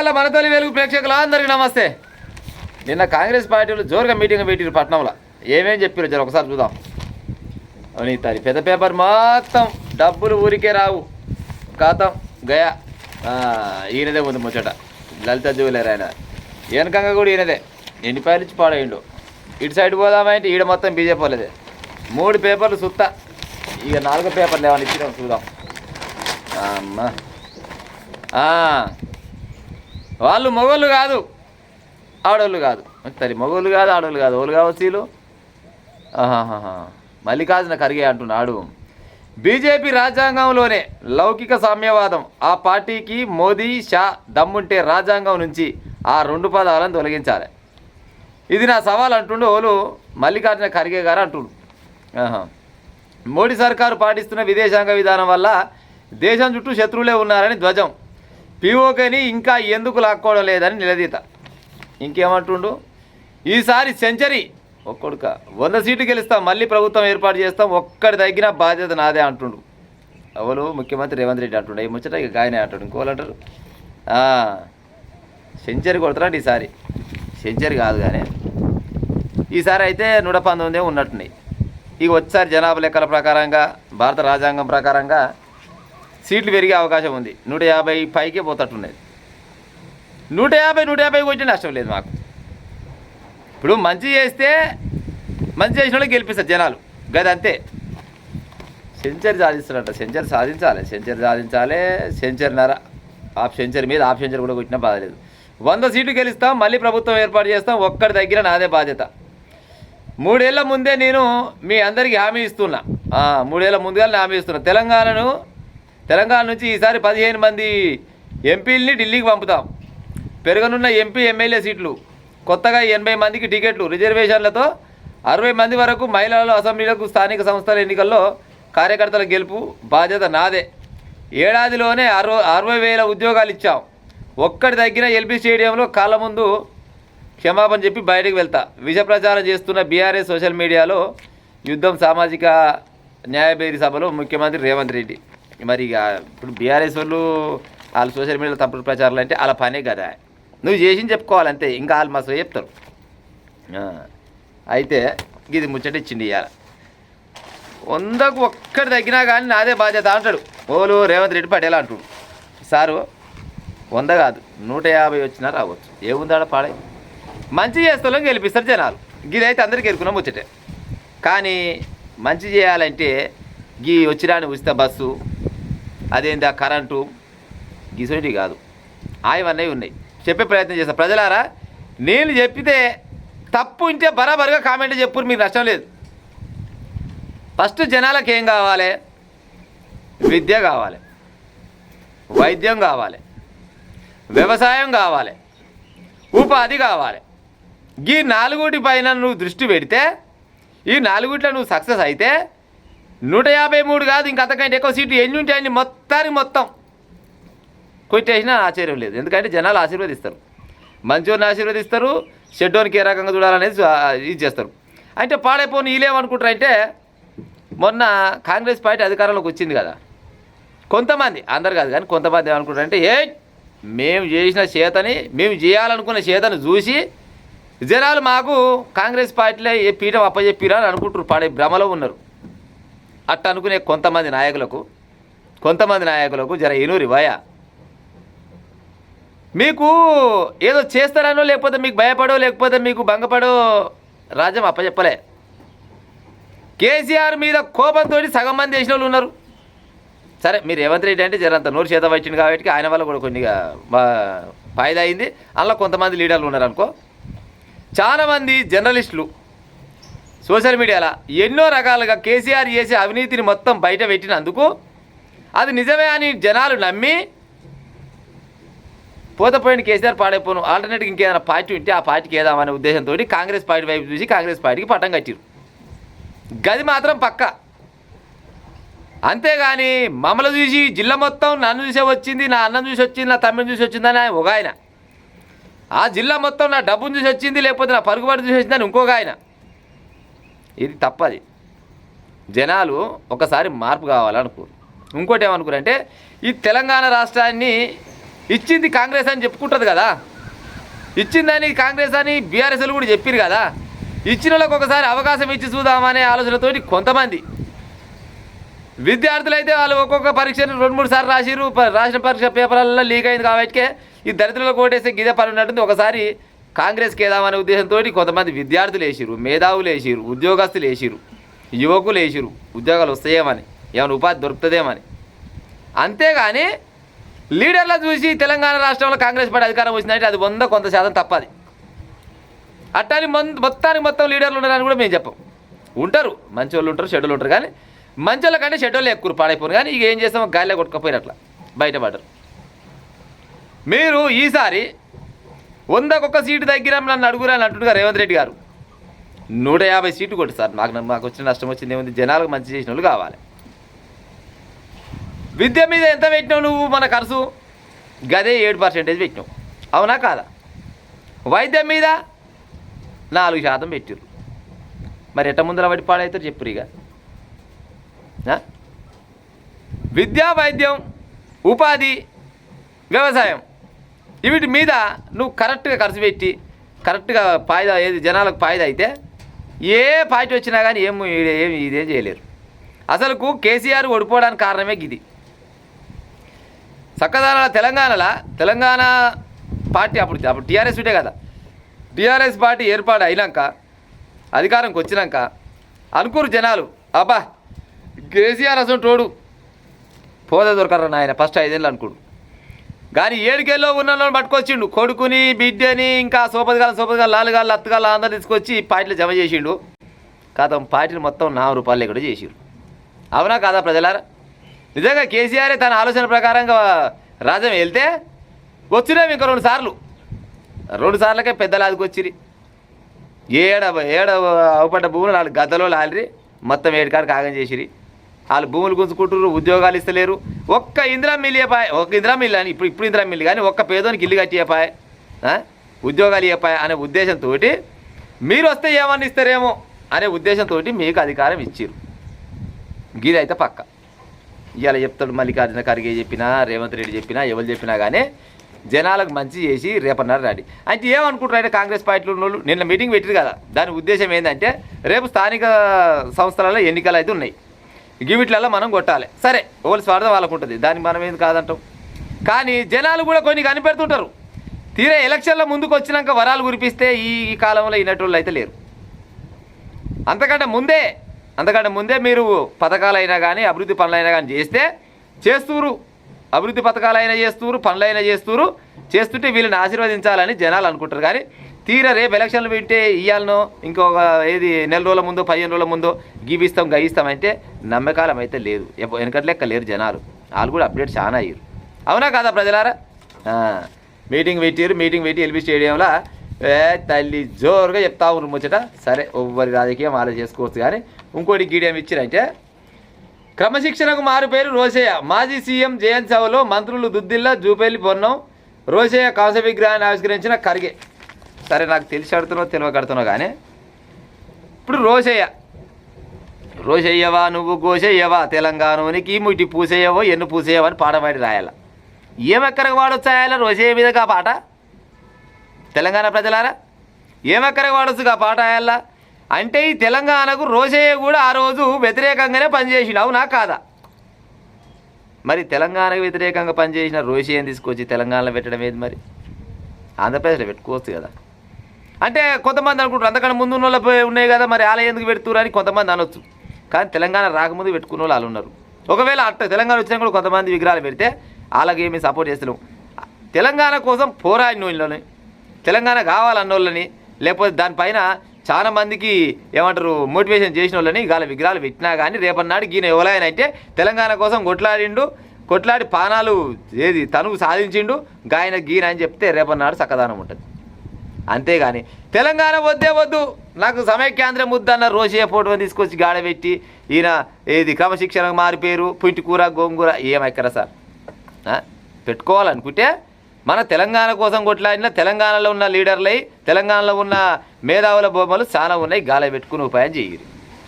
ఇవాళ మన తొలి వెలుగు ప్రేక్షకులు అందరికీ నమస్తే. నిన్న కాంగ్రెస్ పార్టీలు జోరుగా మీటింగ్ పెట్టారు పట్నంలో. ఏమేం చెప్పారు జర ఒకసారి చూద్దాం. అవునీతారి పెద్ద పేపర్ మొత్తం డబ్బులు ఊరికే రావు ఖాతం గయా. ఈయనదే ఉంది ముచ్చట. లలిత జ్యువెలర్ ఆయన వెనకంగా కూడా ఈయనదే. ఎన్ని పైలు ఇచ్చి పాడేయండు. ఇటు సైడ్ పోదామంటే ఈడ మొత్తం బీజేపీ వాళ్ళదే. 3 పేపర్లు సుత్తా. ఇక 4 పేపర్లు ఏమైనా ఇచ్చినాం చూద్దాం. అమ్మా వాళ్ళు మొగోళ్ళు కాదు ఆడోళ్ళు కాదు. సరే మొగోళ్ళు కాదు ఆడోళ్ళు కాదు. ఓళ్ళు కావచ్చు వీళ్ళు. మల్లికార్జున ఖర్గే అంటున్నాడు, బీజేపీ రాజ్యాంగంలోనే లౌకిక సామ్యవాదం. ఆ పార్టీకి మోదీ షా దమ్ముంటే రాజ్యాంగం నుంచి ఆ 2 పదాలను తొలగించాలి. ఇది నా సవాల్ అంటుండు ఓళ్ళు మల్లికార్జున ఖర్గే గారు అంటుండు. మోడీ సర్కారు పాటిస్తున్న విదేశాంగ విధానం వల్ల దేశం చుట్టూ శత్రువులే ఉన్నారని ధ్వజం. పీఓకేని ఇంకా ఎందుకు లాక్కోవడం లేదని నిలదీత. ఇంకేమంటుండు, ఈసారి సెంచరీ ఒక్కొడుక 100 సీట్లు గెలుస్తాం, మళ్ళీ ప్రభుత్వం ఏర్పాటు చేస్తాం, ఒక్కడి తగ్గిన బాధ్యత నాదే అంటుండు. ఎవరు ముఖ్యమంత్రి రేవంత్ రెడ్డి అంటుండు. ఈ ముచ్చట ఇక గాయనే అంటాడు. ఇంకోళ్ళు అంటారు సెంచరీ కొడతారంటే ఈసారి సెంచరీ కాదు కానీ ఈసారి అయితే 119 ఉన్నట్టున్నాయి. ఇక వచ్చేసారి జనాభా లెక్కల ప్రకారంగా భారత రాజ్యాంగం ప్రకారంగా సీట్లు పెరిగే అవకాశం ఉంది. 150 పైకే పోతట్టున్నది. 150 కొట్టే నష్టం లేదు మాకు. ఇప్పుడు మంచి చేస్తే మంచి చేసిన వాళ్ళకి గెలిపిస్తారు జనాలు. గది అంతే. సెంచరీ సాధిస్తారంట. సెంచరీ సాధించాలి. సెంచరీన్నర హాఫ్ సెంచరీ మీద హాఫ్ సెంచరీ కూడా కొట్టినా బాధలేదు. 100 సీట్లు గెలుస్తాం, మళ్ళీ ప్రభుత్వం ఏర్పాటు చేస్తాం, ఒక్కడి దగ్గర నాదే బాధ్యత. 3 ఏళ్ల ముందే నేను మీ అందరికీ హామీ ఇస్తున్నా. 3 ఏళ్ల ముందుగా హామీ ఇస్తున్నా. తెలంగాణ నుంచి ఈసారి 15 మంది ఎంపీలని ఢిల్లీకి పంపుతాం. పెరగనున్న ఎంపీ ఎమ్మెల్యే సీట్లు కొత్తగా 80 మందికి టికెట్లు, రిజర్వేషన్లతో 60 మంది వరకు మహిళలు అసెంబ్లీలకు, స్థానిక సంస్థల ఎన్నికల్లో కార్యకర్తల గెలుపు బాధ్యత నాదే. ఏడాదిలోనే 60,000 ఉద్యోగాలు ఇచ్చాం. ఒక్కడి తగ్గిన ఎల్బీ స్టేడియంలో కాళ్ళ ముందు క్షమాపణ చెప్పి బయటకు వెళ్తా. విష ప్రచారం చేస్తున్న బీఆర్ఎస్ సోషల్ మీడియాలో యుద్ధం. సామాజిక న్యాయబేరి సభలో ముఖ్యమంత్రి రేవంత్ రెడ్డి. మరి ఇక ఇప్పుడు బీఆర్ఎస్ వాళ్ళు సోషల్ మీడియాలో తప్పుడు ప్రచారాలు అంటే వాళ్ళ పనే కదా. నువ్వు చేసింది చెప్పుకోవాలంతే. ఇంకా వాళ్ళు మస్తు చెప్తారు. అయితే ఇది ముచ్చట ఇచ్చిండి ఇవాళ. 100కు ఒక్కటి తగ్గినా కానీ నాదే బాధ్యత అంటాడు ఓలు రేవంత్ రెడ్డి పటేల్ అంటాడు. సారు 100 కాదు 150 వచ్చినా రావచ్చు. ఏముందాడ పాడే. మంచి చేస్తాలో గెలిపిస్తారు జనాలు. గిదైతే అందరికీ ఎరుకున్న ముచ్చటే. కానీ మంచి చేయాలంటే గీ వచ్చిరాని ఉచిత బస్సు, అదేందా కరెంటు, గిసోటి కాదు. ఆయవన్నీ ఉన్నాయి. చెప్పే ప్రయత్నం చేస్తా. ప్రజలారా, నేను చెప్పితే తప్పు ఉంటే బరాబరుగా కామెంట్ చెప్పురు, మీకు నష్టం లేదు. ఫస్ట్ జనాలకు ఏం కావాలి? విద్య కావాలి, వైద్యం కావాలి, వ్యవసాయం కావాలి, ఉపాధి కావాలి. ఈ 4 పైన నువ్వు దృష్టి పెడితే, ఈ 4 నువ్వు సక్సెస్ అయితే 153 కాదు ఇంకా అంతకంటే ఎక్కువ సీట్లు ఎన్ని ఉంటాయని మొత్తం కొట్టేసినా ఆశ్చర్యం లేదు. ఎందుకంటే జనాలు ఆశీర్వదిస్తారు. మంచోని ఆశీర్వదిస్తారు, షెడ్డోనికి ఏ రకంగా చూడాలనేది ఇది చేస్తారు. అంటే పాడైపోని వీళ్ళేమనుకుంటారంటే, మొన్న కాంగ్రెస్ పార్టీ అధికారంలోకి వచ్చింది కదా, కొంతమంది, అందరు కాదు కానీ కొంతమంది ఏమనుకుంటారంటే, మేము చేసిన చేతని, మేము చేయాలనుకున్న చేతను చూసి జనాలు మాకు కాంగ్రెస్ పార్టీలో ఏ పీఠం అప్పచెప్పిరా అని అనుకుంటారు. పాడే భ్రమలో ఉన్నారు. అట్ట అనుకునే కొంతమంది నాయకులకు జర ఎనూరి వాయా. మీకు ఏదో చేస్తారనో, లేకపోతే మీకు భయపడో, లేకపోతే మీకు భంగపడో రాజ్యం అప్పచెప్పలే. కేసీఆర్ మీద కోపంతో సగం మంది చేసిన వాళ్ళు ఉన్నారు. సరే, మీరు రేవంత్ రెడ్డి అంటే జరంత నోరు చేత వచ్చింది కాబట్టి ఆయన వల్ల కూడా కొద్దిగా ఫాయిదా అయింది. అందులో కొంతమంది లీడర్లు ఉన్నారు అనుకో. చాలామంది జర్నలిస్టులు సోషల్ మీడియాలో ఎన్నో రకాలుగా కేసీఆర్ చేసే అవినీతిని మొత్తం బయట పెట్టినందుకు అది నిజమే అని జనాలు నమ్మి పోయిన కేసీఆర్ పాడైపోను, ఆల్టర్నేట్గా ఇంకేదైనా పార్టీ ఉంటే ఆ పార్టీకి వేద్దామనే ఉద్దేశంతో కాంగ్రెస్ పార్టీ వైపు చూసి కాంగ్రెస్ పార్టీకి పట్టం కట్టిరు. గది మాత్రం పక్క. అంతేగాని మమ్మల్ని చూసి జిల్లా మొత్తం నన్ను చూసే వచ్చింది, నా అన్నం చూసి వచ్చింది, నా తమ్మిని చూసి వచ్చిందని ఒక ఆయన, ఆ జిల్లా మొత్తం నా డబ్బును చూసి వచ్చింది, లేకపోతే నా పరుగుబాటు చూసి వచ్చిందని ఇంకొక ఆయన. ఇది తప్పది. జనాలు ఒకసారి మార్పు కావాలనుకోరు. ఇంకోటి ఏమనుకోరంటే, ఈ తెలంగాణ రాష్ట్రాన్ని ఇచ్చింది కాంగ్రెస్ అని చెప్పుకుంటుంది కదా, ఇచ్చిందని కాంగ్రెస్ అని బీఆర్ఎస్లు కూడా చెప్పారు కదా. ఇచ్చిన వాళ్ళకి ఒకసారి అవకాశం ఇచ్చి చూద్దామనే ఆలోచనతోటి కొంతమంది విద్యార్థులు అయితే వాళ్ళు ఒక్కొక్క పరీక్షను 2-3 సార్లు రాసిరు. రాసిన పరీక్ష పేపర్లలో లీక్ అయింది కాబట్టి ఈ దరిద్రులకు ఓటేస్తే గిదే పని ఉన్నట్టుంది. ఒకసారి కాంగ్రెస్కి వేద్దామనే ఉద్దేశంతో కొంతమంది విద్యార్థులు వేసిరు, మేధావులు వేసిరు, ఉద్యోగస్తులు వేసిరు, యువకులు వేసిరు ఉద్యోగాలు వస్తాయేమని, ఏమైనా ఉపాధి దొరుకుతుందేమని. అంతేగాని లీడర్ల చూసి తెలంగాణ రాష్ట్రంలో కాంగ్రెస్ పార్టీ అధికారం వచ్చిందంటే అది 100% తప్పది. అట్టాని మొత్తం లీడర్లు ఉన్నారని కూడా మేము చెప్పం. ఉంటారు మంచి వాళ్ళు ఉంటారు, చెడ్డలు ఉంటారు. కానీ మంచి వాళ్ళ కంటే చెడ్డోళ్ళు ఎక్కువ పాడైపోరు. కానీ ఇక ఏం చేస్తామో గాలిలో కొట్టుకపోయారు, అట్లా బయటపడరు. మీరు ఈసారి 100కు సీటు దగ్గర నన్ను అడుగురని అంటుండగా రేవంత్ రెడ్డి గారు 150 సీట్లు కొట్టి సార్. మాకు వచ్చిన నష్టం వచ్చింది ఏముంది, జనాలకు మంచి చేసిన వాళ్ళు కావాలి. విద్య మీద ఎంత పెట్టినావు నువ్వు? మన ఖర్చు గదే 7% పెట్టినావు, అవునా కాదా? వైద్యం మీద 4% పెట్టిర్రు. మరి ఎట్ట ముందర పడి పాడవుతారు చెప్పురు. ఇక విద్య, వైద్యం, ఉపాధి, వ్యవసాయం వీటి మీద నువ్వు కరెక్ట్గా ఖర్చు పెట్టి కరెక్ట్గా ఫాయిదా ఏది జనాలకు ఫాయిదా అయితే ఏ పార్టీ వచ్చినా కానీ ఇదేం చేయలేరు. అసలుకు కేసీఆర్ ఓడిపోవడానికి కారణమే ఇది. చక్కదాన తెలంగాణ పార్టీ అప్పుడు టీఆర్ఎస్ ఉంటే కదా, టీఆర్ఎస్ పార్టీ ఏర్పాటు అయినాక అధికారంకి వచ్చినాక అనుకూరు జనాలు, అబ్బా కేసీఆర్ అసలు తోడు పోదే దొరకరా నాయన ఫస్ట్ 5 ఏళ్ళు అనుకోడు. కానీ 7 ఏళ్ళలో ఉన్న వాళ్ళని పట్టుకొచ్చిండు, కొడుకుని బిడ్డని ఇంకా సోపతిగాలు లాలుగాళ్ళు అత్తగాళ్ళు అందరూ తీసుకొచ్చి పార్టీలో జమ చేసిండు. కాదు పార్టీలు మొత్తం 4 రూపాయలు కూడా చేసిండు, అవునా కాదా ప్రజలారా? నిజంగా కేసీఆర్ తన ఆలోచన ప్రకారంగా రాజ్యం వెళ్తే వచ్చినాము ఇంకా 2 సార్లు, 2 సార్లకే పెద్దలాదికి వచ్చిరి. ఏడ అవపడ్డ భూములు 4 గద్దలో లాలిరి, మొత్తం 7 కాడికి ఆగం చేసిరి. వాళ్ళు భూములు గుంజుకుంటున్నారు, ఉద్యోగాలు ఇస్తలేరు. ఒక్క ఇందిరా మిల్లు ఇవ్వపాయ, ఒక్క ఇందిరా మిల్లు అని ఇప్పుడు ఇందిరా మిల్లు కానీ ఒక్క పేదోనికి ఇల్లు కట్టి ఇవ్వపాయ, ఉద్యోగాలు ఇవ్వపాయ అనే ఉద్దేశంతో మీరు వస్తే ఏమన్నా ఇస్తారేమో అనే ఉద్దేశంతో మీకు అధికారం ఇచ్చిర్రు. గీది అయితే పక్క. ఇవాళ చెప్తాడు మల్లికార్జున ఖర్గే చెప్పినా, రేవంత్ రెడ్డి చెప్పినా, ఎవరు చెప్పినా కానీ జనాలకు మంచి చేసి రేపన్నారు రాడి అంటే ఏమనుకుంటారు కాంగ్రెస్ పార్టీలో ఉన్న వాళ్ళు. నిన్న మీటింగ్ పెట్టిరు కదా, దాని ఉద్దేశం ఏంటంటే రేపు స్థానిక సంస్థలలో ఎన్నికలు అయితే ఉన్నాయి, వీటిలలో మనం కొట్టాలి. సరే ఎవరి స్వార్థం వాళ్ళకు ఉంటుంది, దానికి మనం ఏం కాదంటాం. కానీ జనాలు కూడా కొన్ని కనిపెడుతుంటారు. తీరే ఎలక్షన్ల ముందుకు వచ్చినాక వరాలు కురిపిస్తే ఈ కాలంలో ఇన్నటోళ్ళు అయితే లేరు. అంతకంటే ముందే మీరు పథకాలైనా కానీ అభివృద్ధి పనులైనా కానీ చేస్తూరు, అభివృద్ధి పథకాలైనా చేస్తూరు, పనులైనా చేస్తుంటే వీళ్ళని ఆశీర్వదించాలని జనాలు అనుకుంటారు. కానీ తీరా రేపు ఎలక్షన్లు వింటే ఇయ్యాలనో ఇంకొక ఏది 4 రోజుల ముందో 15 రోజుల ముందో గీపిస్తామంటే నమ్మకాలం అయితే లేదు. వెనకటి లెక్క లేరు జనాలు, వాళ్ళు కూడా అప్డేట్ చాలా అయ్యారు, అవునా కాదా ప్రజలారా? మీటింగ్ పెట్టి ఎల్బీ స్టేడియంలో తల్లి జోరుగా చెప్తా ఉన్నారు ముచ్చట. సరే ఒవ్వరి రాజకీయం వాళ్ళు చేసుకోవచ్చు. కానీ ఇంకోటి గీడియం ఇచ్చిరంటే క్రమశిక్షణకు మారు పేరు రోషయ్య. మాజీ సీఎం జయంత్ సభలో మంత్రులు దుద్దిల్లా, జూపల్లి, పొన్నం, రోషయ్య కాంస్య విగ్రహాన్ని ఆవిష్కరించిన ఖర్గే. సరే నాకు తెలిసి అడుగుతున్నావు తెలియకడుతున్నావు కానీ ఇప్పుడు రోషయ్యవా నువ్వు గోషయ్యవా తెలంగాణకి ముట్టి పూసేయవో ఎన్ను పూసేయవో అని పాట పాడి రాయాల. ఏమెక్కడికి వాడొచ్చాయాల రోషయ్య మీదగా పాట? తెలంగాణ ప్రజలారా ఏమెక్కడికి వాడొచ్చుగా పాట రాయాల అంటే ఈ తెలంగాణకు రోషయ్య కూడా ఆ రోజు వ్యతిరేకంగానే పనిచేసిండు, అవునా కాదా? మరి తెలంగాణకు వ్యతిరేకంగా పనిచేసిన రోషయ్యని తీసుకొచ్చి తెలంగాణలో పెట్టడం ఏది? మరి ఆంధ్రప్రదేశ్లో పెట్టుకోవచ్చు కదా. అంటే కొంతమంది అనుకుంటారు అంతకన్నా ముందు ఉన్న వాళ్ళు ఉన్నాయి కదా, మరి ఆలయం ఎందుకు పెడుతున్నారు అని కొంతమంది అనొచ్చు. కానీ తెలంగాణ రాకముందు పెట్టుకున్న వాళ్ళు ఉన్నారు. ఒకవేళ తెలంగాణ వచ్చినా కూడా కొంతమంది విగ్రహాలు పెడితే వాళ్ళకి ఏమీ సపోర్ట్ చేస్తున్నాం. తెలంగాణ కోసం పోరాడిన వాళ్ళని, తెలంగాణ కావాలన్న వాళ్ళని, లేకపోతే దానిపైన చాలా మందికి ఏమంటారు మోటివేషన్ చేసిన వాళ్ళని వాళ్ళ విగ్రహాలు పెట్టినా కానీ రేపన్నాడు గీన ఎవరైనా అంటే తెలంగాణ కోసం కొట్లాడి పానాలు ఏది తనువు సాధించిండు గాయన గీన అని చెప్తే రేపన్నాడు చక్కదానం ఉంటుంది. అంతేగాని తెలంగాణ వద్దు నాకు సమైక్యాంధ్ర ముద్ద అన్న రోషయ్య ఫోటో తీసుకొచ్చి గాడబెట్టి ఈయన ఏది క్రమశిక్షణకు మారిపోయారు పుంటి కూర గోంగూర ఏమైక్కరా సార్? పెట్టుకోవాలనుకుంటే మన తెలంగాణ కోసం కొట్లాడిన తెలంగాణలో ఉన్న లీడర్లై తెలంగాణలో ఉన్న మేధావుల బొమ్మలు చాలా ఉన్నాయి, గాలి పెట్టుకుని ఉపాయం చేయరు.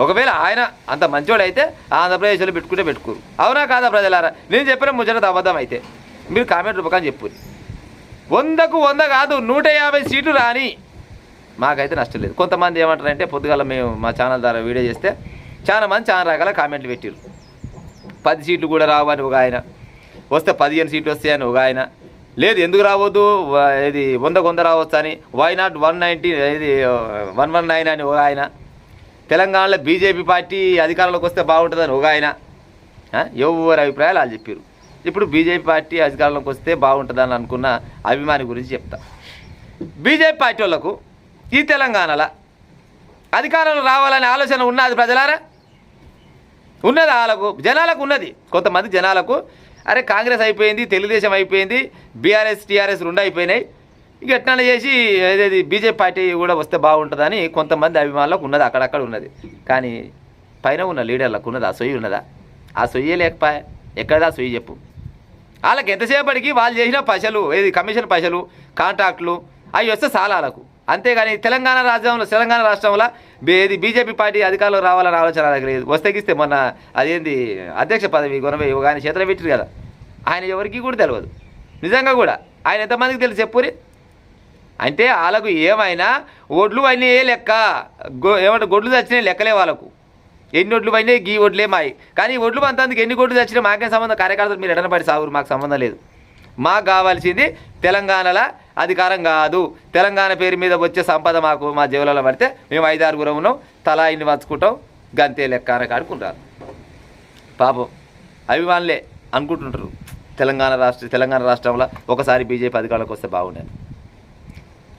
ఒకవేళ ఆయన అంత మంచోడైతే ఆంధ్రప్రదేశ్లో పెట్టుకోరు, అవునా కాదా ప్రజలారా? నేను చెప్పిన ముచ్చట అబద్ధం అయితే మీరు కామెంట్ రూపకంగా చెప్పు. 100కు 100 కాదు 150 సీట్లు రాని మాకైతే నష్టం లేదు. కొంతమంది ఏమంటారంటే పొద్దుగాల మేము మా ఛానల్ ద్వారా వీడియో చేస్తే చాలా మంది చాలా రకాల కామెంట్లు పెట్టారు. 10 సీట్లు కూడా రావని ఒక ఆయన, వస్తే 15 సీట్లు వస్తాయని ఒక ఆయన, లేదు ఎందుకు రావద్దు ఇది 100కు 100 రావచ్చు అని, వై నాట్ 190 ఇది 119 అని ఒక ఆయన, తెలంగాణలో బీజేపీ పార్టీ అధికారంలోకి వస్తే బాగుంటుందని ఒక ఆయన, ఎవరి అభిప్రాయాలు వాళ్ళు చెప్పారు. ఇప్పుడు బీజేపీ పార్టీ అధికారంలోకి వస్తే బాగుంటుందని అనుకున్న అభిమాని గురించి చెప్తా. బీజేపీ పార్టీ వాళ్ళకు ఈ తెలంగాణలో అధికారంలో రావాలనే ఆలోచన ఉన్నది ప్రజలారా? ఉన్నది వాళ్ళకు, జనాలకు ఉన్నది. కొంతమంది జనాలకు అరే కాంగ్రెస్ అయిపోయింది, తెలుగుదేశం అయిపోయింది, బీఆర్ఎస్ టీఆర్ఎస్ 2 అయిపోయినాయి, ఇక ఎట్లా చేసి ఏదేది బీజేపీ పార్టీ కూడా వస్తే బాగుంటుందని కొంతమంది అభిమానులకు ఉన్నది, అక్కడక్కడ ఉన్నది. కానీ పైన ఉన్న లీడర్లకు ఉన్నది ఆ సొయ్యి ఉన్నదా? ఆ సొయ్యే లేకపోయా, ఎక్కడదా సొయ్యి చెప్పు. వాళ్ళకి ఎంతసేపటికి వాళ్ళు చేసిన పైసలు, ఏది కమిషన్ పైసలు, కాంట్రాక్టులు అవి వస్తే చాలా వాళ్ళకు. అంతేగాని తెలంగాణ రాష్ట్రంలో ఏది బీజేపీ పార్టీ అధికారంలో రావాలని ఆలోచన లేదు. వస్తేగిస్తే మొన్న అదేంది అధ్యక్ష పదవి కొనవే ఆయన చేతులు పెట్టారు కదా, ఆయన ఎవరికి కూడా తెలియదు. నిజంగా కూడా ఆయన ఎంతమందికి తెలిసి చెప్పురి. అంటే వాళ్ళకు ఏమైనా ఒడ్లు అన్నీ ఏ లెక్క, ఏమంటే గొడ్లు తెచ్చినాయి లెక్కలే వాళ్ళకు. ఎన్ని ఒడ్లు పోయినాయి గీ ఒడ్లే మాయి. కానీ ఈ ఒడ్లు అంతందుకు ఎన్ని గొడ్లు తెచ్చినా మాకేం సంబంధం, కార్యకర్తలు మీరు ఎడనపడి సాగురు, మాకు సంబంధం లేదు. మాకు కావాల్సింది తెలంగాణలో అధికారం కాదు, తెలంగాణ పేరు మీద వచ్చే సంపద మాకు మా జేబులలో పడితే మేము 5-6 ఉన్నాం, తలా ఇన్ని పంచుకుంటాం, గంతే లెక్క అని అనుకుంటారు. పాపం అభిమానులే అనుకుంటుంటారు తెలంగాణ రాష్ట్రంలో ఒకసారి బీజేపీ అధికారంలోకి వస్తే బాగుండేది.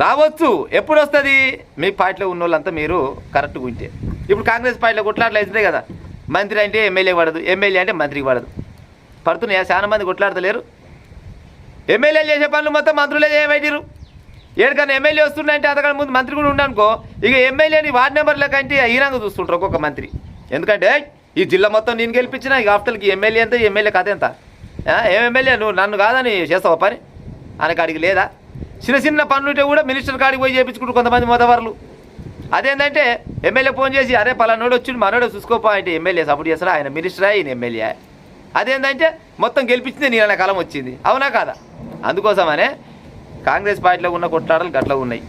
రావచ్చు, ఎప్పుడు వస్తుంది? మీ పార్టీలో ఉన్న వాళ్ళంతా మీరు కరెక్ట్గా ఉంటే. ఇప్పుడు కాంగ్రెస్ పార్టీలో కొట్లాటలు అవుతున్నాయి కదా, మంత్రి అంటే ఎమ్మెల్యే పడదు, ఎమ్మెల్యే అంటే మంత్రికి పడదు. పడుతున్నాయా? చాలా మంది కొట్లాడతలేరు. ఎమ్మెల్యేలు చేసే పనులు మొత్తం మంత్రులే చేయబెట్టారు. ఏడుకన్నా ఎమ్మెల్యే వస్తున్నాయంటే అంతకన్నా ముందు మంత్రి కూడా ఉండనుకో, ఇక ఎమ్మెల్యేని వార్డు మెంబర్ల కంటే ఈనంగా చూస్తుంటారు ఒక్కొక్క మంత్రి. ఎందుకంటే ఈ జిల్లా మొత్తం నేను గెలిపించిన, ఇక ఆఫ్టర్కి ఎమ్మెల్యే ఎంత, ఎమ్మెల్యే కథ ఎంత, ఏం ఎమ్మెల్యే నువ్వు నన్ను కాదని చేస్తావా పని అని కాడికి లేదా? చిన్న పనులుంటే కూడా మినిస్టర్ కాడికి పోయి చేయించుకుంటారు కొంతమంది మొదవర్లు. అదేంటంటే ఎమ్మెల్యే ఫోన్ చేసి అరే పలానోడు వచ్చిండు మనోడు చూసుకోపో అంటే ఎమ్మెల్యే సపోర్ట్ చేస్తారా? ఆయన మినిస్టరా, ఈయన ఎమ్మెల్యే. అదేంటంటే మొత్తం గెలిపించింది నీళ్ళ కాలం వచ్చింది, అవునా కాదా? అందుకోసమనే కాంగ్రెస్ పార్టీలో ఉన్న కొట్లాటలు గట్ల ఉన్నాయి.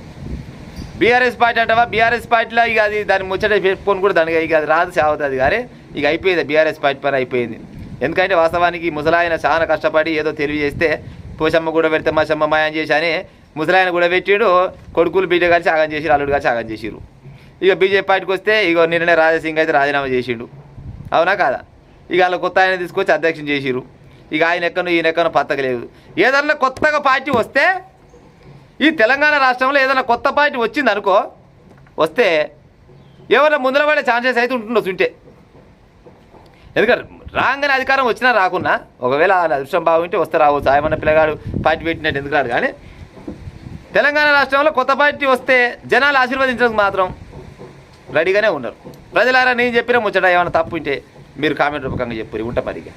బీఆర్ఎస్ పార్టీ అంటావా, బీఆర్ఎస్ పార్టీలో ఇక అది దాన్ని ముచ్చట పెట్టుకొని కూడా దానికి ఇక అది రాదు సాగుతుంది కానీ ఇక అయిపోయింది బీఆర్ఎస్ పార్టీ పని అయిపోయింది. ఎందుకంటే వాస్తవానికి ముసలాయన చాలా కష్టపడి ఏదో తెలివి చేస్తే పోషమ్మ కూడా పెడితే మాషమ్మ మాయం చేసి అని ముసలాయన కూడా పెట్టాడు, కొడుకులు బిడ్డ కలిసి ఆగం చేసిరు, అల్లుడు కలిసి ఆగం చేసిరు. ఇక బీజేపీ పార్టీకి వస్తే ఇక నిన్ననే రాజాసింగ్ అయితే రాజీనామా చేసిండు, అవునా కాదా? ఇక వాళ్ళ కొత్త ఆయన తీసుకొచ్చి అధ్యక్షం చేసిరు. ఇక ఆయన ఎక్కనో ఈయన ఎక్కనో పత్తకలేదు. ఏదన్నా కొత్తగా పార్టీ వస్తే ఈ తెలంగాణ రాష్ట్రంలో ఏదైనా కొత్త పార్టీ వచ్చింది అనుకో, వస్తే ఎవరైనా ముందర పడే ఛాన్సెస్ అయితే ఉంటుండొచ్చు ఉంటే. ఎందుకంటే రాగానే అధికారం వచ్చినా రాకున్నా ఒకవేళ అదృష్టం బాగుంటే వస్తే రావచ్చు. ఆయమన్న పిల్లగాడు పార్టీ పెట్టినట్టు ఎందుకు రాడు. కానీ తెలంగాణ రాష్ట్రంలో కొత్త పార్టీ వస్తే జనాలు ఆశీర్వదించడానికి మాత్రం రెడీగానే ఉన్నారు. ప్రజలారా నేను చెప్పిన ముచ్చట ఏమైనా తప్పు ఉంటే మీరు కామెంట్ రూపకంగా చెప్పి ఉంటా మరిగా.